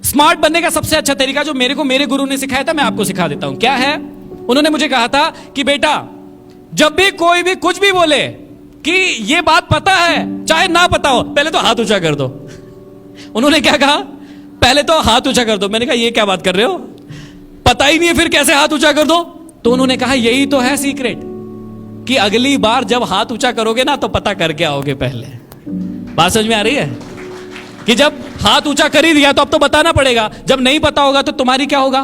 Smart बनने का सबसे अच्छा तरीका जो मेरे को मेरे गुरु ने सिखाया था, मैं आपको सिखा देता हूं। क्या है? उन्होंने मुझे कहा था कि बेटा, जब भी कोई भी कुछ भी बोले कि ये बात पता है चाहे ना पता हो, पहले तो हाथ ऊंचा कर दो। उन्होंने क्या कहा? पहले तो हाथ ऊंचा कर दो। मैंने कहा ये क्या बात कर रहे हो, पता ही नहीं है फिर कैसे हाथ ऊंचा कर दो? तो उन्होंने कहा यही तो है सीक्रेट, कि अगली बार जब हाथ ऊंचा करोगे ना तो पता करके आओगे पहले। बात समझ में आ रही है? कि जब हाथ ऊंचा कर ही दिया तो अब तो बताना पड़ेगा। जब नहीं पता होगा तो तुम्हारी क्या होगा?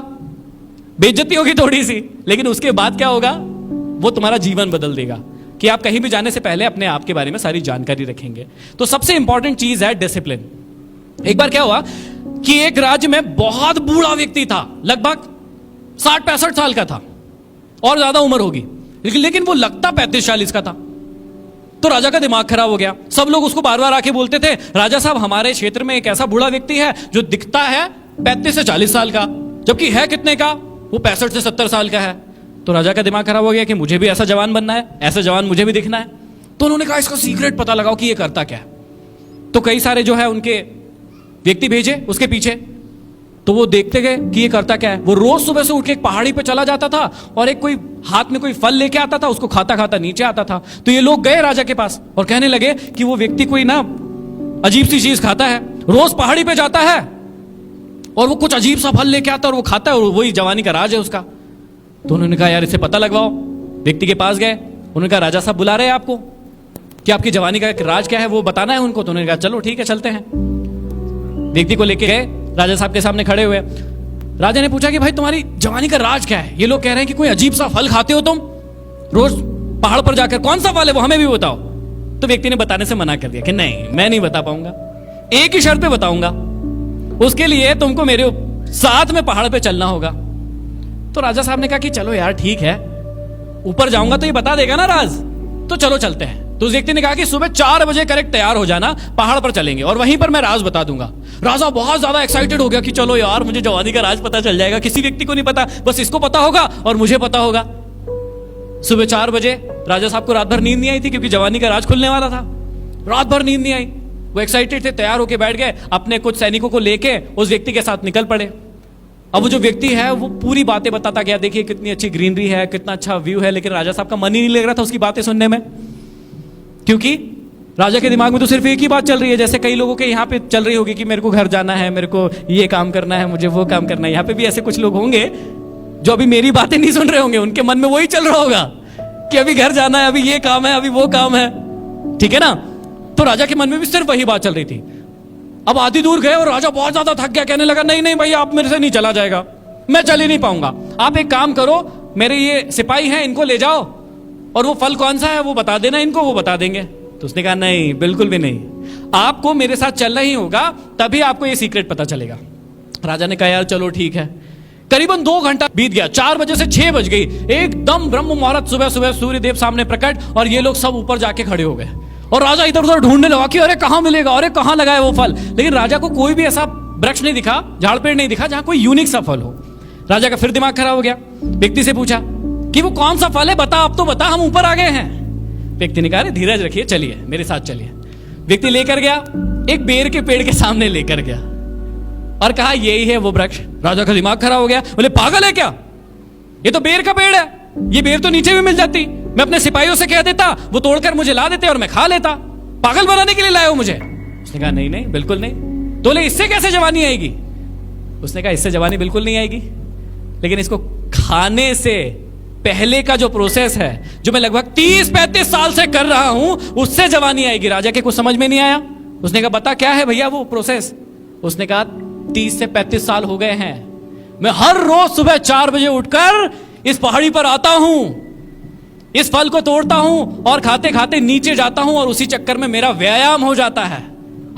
बेइज्जती होगी थोड़ी सी, लेकिन उसके बाद क्या होगा? वो तुम्हारा जीवन बदल देगा। कि आप कहीं भी जाने से पहले अपने आप के बारे में सारी जानकारी रखेंगे। तो सबसे इंपॉर्टेंट चीज है डिसिप्लिन। एक बार क्या हुआ कि एक राज्य में बहुत बूढ़ा व्यक्ति था, लगभग 60-65 साल का था, और ज्यादा उम्र होगी, लेकिन वो लगता 35-40 का था। तो राजा का दिमाग खराब हो गया। सब लोग उसको बार बार आके बोलते थे, राजा साहब हमारे क्षेत्र में एक ऐसा बूढ़ा व्यक्ति है जो दिखता है 35 से 40 साल का, जबकि है कितने का? वो 65 से 70 साल का है। तो राजा का दिमाग खराब हो गया कि मुझे भी ऐसा जवान बनना है, ऐसा जवान मुझे भी दिखना है। तो उन्होंने कहा इसका सीक्रेट पता लगाओ कि ये करता क्या है। तो कई सारे जो है उनके व्यक्ति भेजे उसके पीछे। तो वो देखते गए कि ये करता क्या है। वो रोज सुबह से उठ के एक पहाड़ी पे चला जाता था और एक कोई हाथ में कोई फल लेके आता था, उसको खाता खाता नीचे आता था। तो ये लोग गए राजा के पास और कहने लगे कि वो व्यक्ति कोई ना अजीब सी चीज खाता है, रोज पहाड़ी पे जाता है और वो कुछ अजीब सा फल लेके आता है और वो खाता है, और वही जवानी का राज है उसका। तो उन्होंने कहा यार इसे पता लगवाओ। व्यक्ति के पास गए, उन्होंने कहा राजा साहब बुला रहे हैं आपको, कि आपकी जवानी का राज क्या है वो बताना है उनको। तो उन्होंने कहा चलो ठीक है चलते हैं। व्यक्ति को लेके गए, राजा साहब के सामने खड़े हुए। राजा ने पूछा कि भाई तुम्हारी जवानी का राज क्या है? ये लोग कह रहे हैं कि कोई अजीब सा फल खाते हो तुम रोज पहाड़ पर जाकर, कौन सा फल है वो हमें भी बताओ। तो व्यक्ति ने बताने से मना कर दिया कि नहीं मैं नहीं बता पाऊंगा, एक ही शर्त पे बताऊंगा, उसके लिए तुमको मेरे साथ में पहाड़ पे चलना होगा। तो राजा साहब ने कहा कि चलो यार ठीक है, ऊपर जाऊंगा तो ये बता देगा ना राज, तो चलो चलते हैं। तो उस व्यक्ति ने कहा कि सुबह 4 बजे करेक्ट तैयार हो जाना, पहाड़ पर चलेंगे और वहीं पर मैं राज बता दूंगा। राजा बहुत ज्यादा एक्साइटेड हो गया कि चलो यार मुझे जवानी का राज पता चल जाएगा, किसी व्यक्ति को नहीं पता, बस इसको पता होगा और मुझे पता होगा। सुबह 4 बजे राजा साहब को रात भर नींद नहीं आई थी, क्योंकि जवानी का राज खुलने वाला था। रात भर नींद नहीं आई, वो एक्साइटेड थे, तैयार होकर बैठ गए, अपने कुछ सैनिकों को लेके उस व्यक्ति के साथ निकल पड़े। अब वो जो व्यक्ति है वो पूरी बातें बताता गया, देखिए कितनी अच्छी ग्रीनरी है, कितना अच्छा व्यू है, लेकिन राजा साहब का मन ही नहीं लग रहा था उसकी बातें सुनने में, क्योंकि राजा के दिमाग में तो सिर्फ एक ही बात चल रही है, जैसे कई लोगों के यहाँ पे चल रही होगी कि मेरे को घर जाना है, मेरे को ये काम करना है, मुझे वो काम करना है। यहाँ पे भी ऐसे कुछ लोग होंगे जो अभी मेरी बातें नहीं सुन रहे होंगे, उनके मन में वही चल रहा होगा कि अभी घर जाना है, अभी ये काम है, अभी वो काम है, ठीक है ना। तो राजा के मन में भी सिर्फ वही बात चल रही थी। अब आधी दूर गए और राजा बहुत ज्यादा थक गया, कहने लगा नहीं नहीं भैया आप मेरे से नहीं चला जाएगा, मैं चल ही नहीं पाऊंगा। आप एक काम करो, मेरे ये सिपाही हैं इनको ले जाओ और वो फल कौन सा है वो बता देना इनको, वो बता देंगे। तो उसने कहा नहीं बिल्कुल भी नहीं, आपको मेरे साथ चलना ही होगा, तभी आपको ये सीक्रेट पता चलेगा। राजा ने कहा यार चलो ठीक है। करीबन 2 घंटा बीत गया, 4 बजे से 6 बज गई, एकदम ब्रह्म मुहूर्त, सुबह सुबह सूर्यदेव सामने प्रकट, और ये लोग सब ऊपर जाके खड़े हो गए। और राजा इधर उधर ढूंढने लगा कि अरे कहां मिलेगा, अरे कहां लगा है वो फल, लेकिन राजा को कोई भी ऐसा वृक्ष नहीं दिखा, झाड़ पेड़ नहीं दिखा जहां कोई यूनिक सा फल हो। राजा का फिर दिमाग खराब हो गया। व्यक्ति से पूछा कि वो कौन सा फल है, बता अब तो बता, हम ऊपर आ गए हैं। व्यक्ति ने कहा अरे धीरज रखिए, चलिए मेरे साथ चलिए। व्यक्ति लेकर गया, एक बेर के पेड़ के सामने लेकर गया और कहा यही है वो वृक्ष। राजा का दिमाग खराब हो गया, बोले पागल है क्या, ये तो बेर का पेड़ है, ये बेर तो नीचे भी मिल जाती, मैं अपने सिपाहियों से कह देता वो तोड़कर मुझे ला देते और मैं खा लेता, पागल बनाने के लिए लाए हो मुझे। उसने कहा नहीं नहीं बिल्कुल नहीं। तो बोले इससे कैसे जवानी आएगी? उसने कहा इससे जवानी बिल्कुल नहीं आएगी, लेकिन इसको खाने से पहले का जो प्रोसेस है, जो मैं लगभग 30-35 साल से कर रहा हूं, उससे जवानी आएगी। राजा के कुछ समझ में नहीं आया। उसने कहा बता क्या है भैया वो प्रोसेस? उसने कहा 30 से 35 साल हो गए हैं, मैं हर रोज सुबह 4 बजे उठकर इस पहाड़ी पर आता हूं, इस फल को तोड़ता हूं और खाते खाते नीचे जाता हूं, और उसी चक्कर में मेरा व्यायाम हो जाता है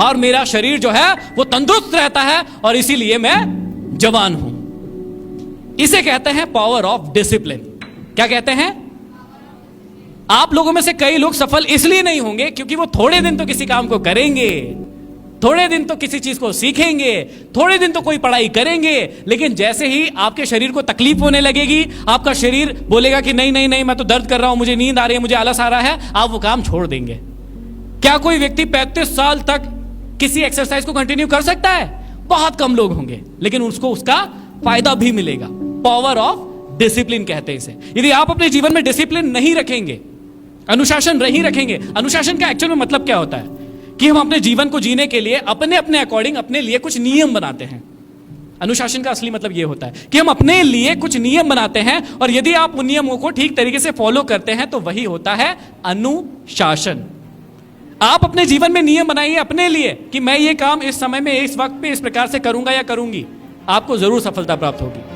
और मेरा शरीर जो है वो तंदुरुस्त रहता है, और इसीलिए मैं जवान हूं। इसे कहते हैं पावर ऑफ डिसिप्लिन। क्या कहते हैं? आप लोगों में से कई लोग सफल इसलिए नहीं होंगे क्योंकि वो थोड़े दिन तो किसी काम को करेंगे, थोड़े दिन तो किसी चीज को सीखेंगे, थोड़े दिन तो कोई पढ़ाई करेंगे, लेकिन जैसे ही आपके शरीर को तकलीफ होने लगेगी, आपका शरीर बोलेगा कि नहीं नहीं नहीं मैं तो दर्द कर रहा हूं, मुझे नींद आ रही है, मुझे आलस आ रहा है, आप वो काम छोड़ देंगे। क्या कोई व्यक्ति 35 साल तक किसी एक्सरसाइज को कंटिन्यू कर सकता है? बहुत कम लोग होंगे, लेकिन उसको उसका फायदा भी मिलेगा। पावर ऑफ डिसिप्लिन कहते हैं इसे। यदि आप अपने जीवन में डिसिप्लिन नहीं रखेंगे, अनुशासन नहीं रखेंगे, अनुशासन का एक्चुअल में मतलब क्या होता है कि हम अपने जीवन को जीने के लिए अपने अपने अकॉर्डिंग अपने लिए कुछ नियम बनाते हैं। अनुशासन का असली मतलब यह होता है कि हम अपने लिए कुछ नियम बनाते हैं, और यदि आप उन नियमों को ठीक तरीके से फॉलो करते हैं तो वही होता है अनुशासन। आप अपने जीवन में नियम बनाइए अपने लिए कि मैं ये काम इस समय में इस वक्त पे इस प्रकार से करूंगा या करूंगी, आपको जरूर सफलता प्राप्त होगी।